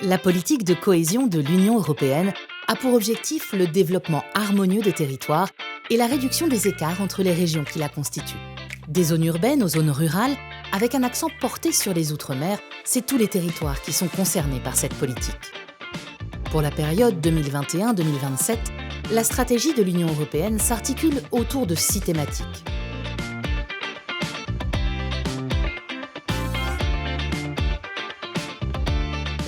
La politique de cohésion de l'Union européenne a pour objectif le développement harmonieux des territoires et la réduction des écarts entre les régions qui la constituent. Des zones urbaines aux zones rurales, avec un accent porté sur les Outre-mer, c'est tous les territoires qui sont concernés par cette politique. Pour la période 2021-2027, la stratégie de l'Union européenne s'articule autour de 6 thématiques.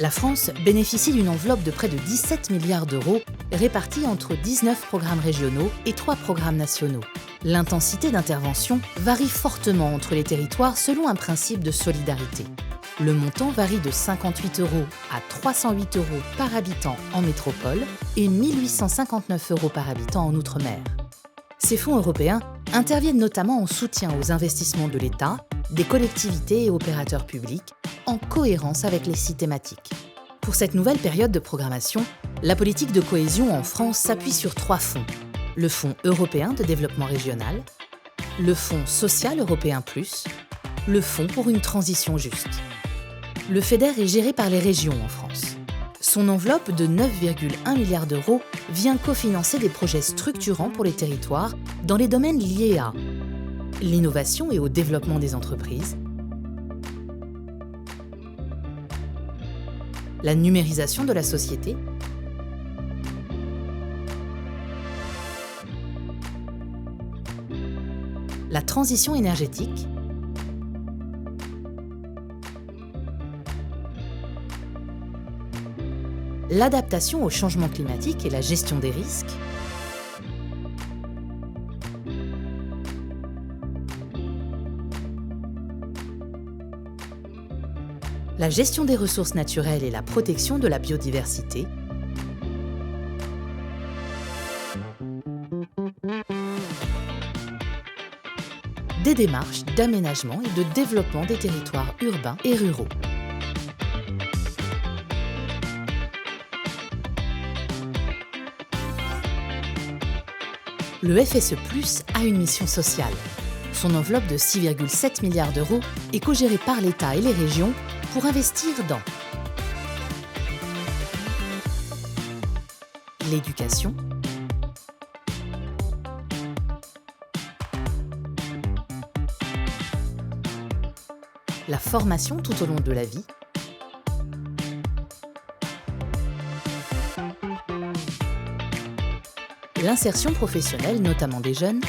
La France bénéficie d'une enveloppe de près de 17 milliards d'euros répartie entre 19 programmes régionaux et 3 programmes nationaux. L'intensité d'intervention varie fortement entre les territoires selon un principe de solidarité. Le montant varie de 58 € à 308 € par habitant en métropole et 1 859 € par habitant en Outre-mer. Ces fonds européens interviennent notamment en soutien aux investissements de l'État, des collectivités et opérateurs publics, en cohérence avec les 6 thématiques. Pour cette nouvelle période de programmation, la politique de cohésion en France s'appuie sur 3 fonds. Le Fonds européen de développement régional, le Fonds social européen plus, le Fonds pour une transition juste. Le FEDER est géré par les régions en France. Son enveloppe de 9,1 milliards d'euros vient cofinancer des projets structurants pour les territoires dans les domaines liés à l'innovation et au développement des entreprises, la numérisation de la société, la transition énergétique, l'adaptation au changement climatique et la gestion des risques, la gestion des ressources naturelles et la protection de la biodiversité, des démarches d'aménagement et de développement des territoires urbains et ruraux. Le FSE+ a une mission sociale. Son enveloppe de 6,7 milliards d'euros est cogérée par l'État et les régions pour investir dans l'éducation, la formation tout au long de la vie, l'insertion professionnelle, notamment des jeunes,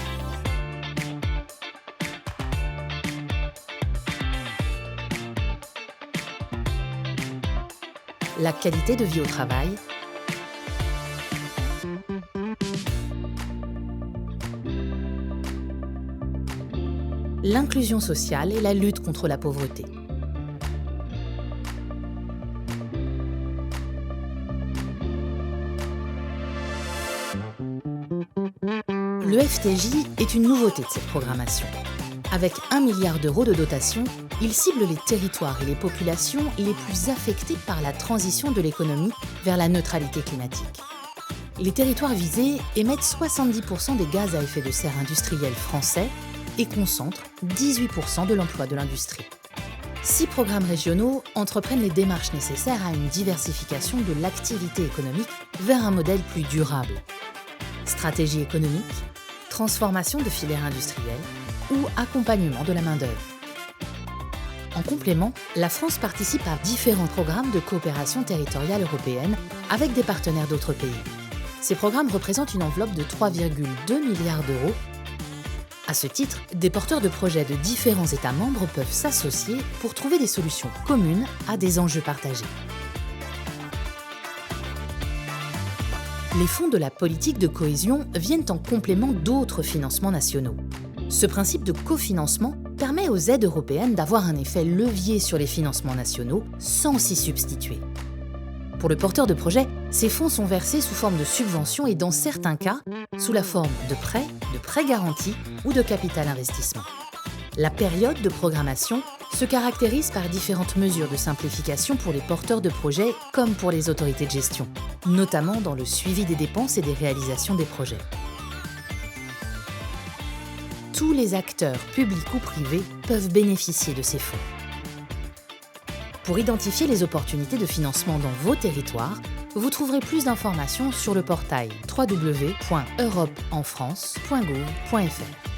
la qualité de vie au travail, l'inclusion sociale et la lutte contre la pauvreté. Le FTJ est une nouveauté de cette programmation. Avec 1 milliard d'euros de dotation, il cible les territoires et les populations les plus affectés par la transition de l'économie vers la neutralité climatique. Les territoires visés émettent 70% des gaz à effet de serre industriels français et concentrent 18% de l'emploi de l'industrie. 6 programmes régionaux entreprennent les démarches nécessaires à une diversification de l'activité économique vers un modèle plus durable. Stratégie économique, transformation de filières industrielles ou accompagnement de la main-d'œuvre. En complément, la France participe à différents programmes de coopération territoriale européenne avec des partenaires d'autres pays. Ces programmes représentent une enveloppe de 3,2 milliards d'euros. À ce titre, des porteurs de projets de différents États membres peuvent s'associer pour trouver des solutions communes à des enjeux partagés. Les fonds de la politique de cohésion viennent en complément d'autres financements nationaux. Ce principe de cofinancement permet aux aides européennes d'avoir un effet levier sur les financements nationaux sans s'y substituer. Pour le porteur de projet, ces fonds sont versés sous forme de subventions et dans certains cas, sous la forme de prêts garantis ou de capital investissement. La période de programmation se caractérise par différentes mesures de simplification pour les porteurs de projets comme pour les autorités de gestion, notamment dans le suivi des dépenses et des réalisations des projets. Tous les acteurs, publics ou privés, peuvent bénéficier de ces fonds. Pour identifier les opportunités de financement dans vos territoires, vous trouverez plus d'informations sur le portail www.europeenfrance.gouv.fr.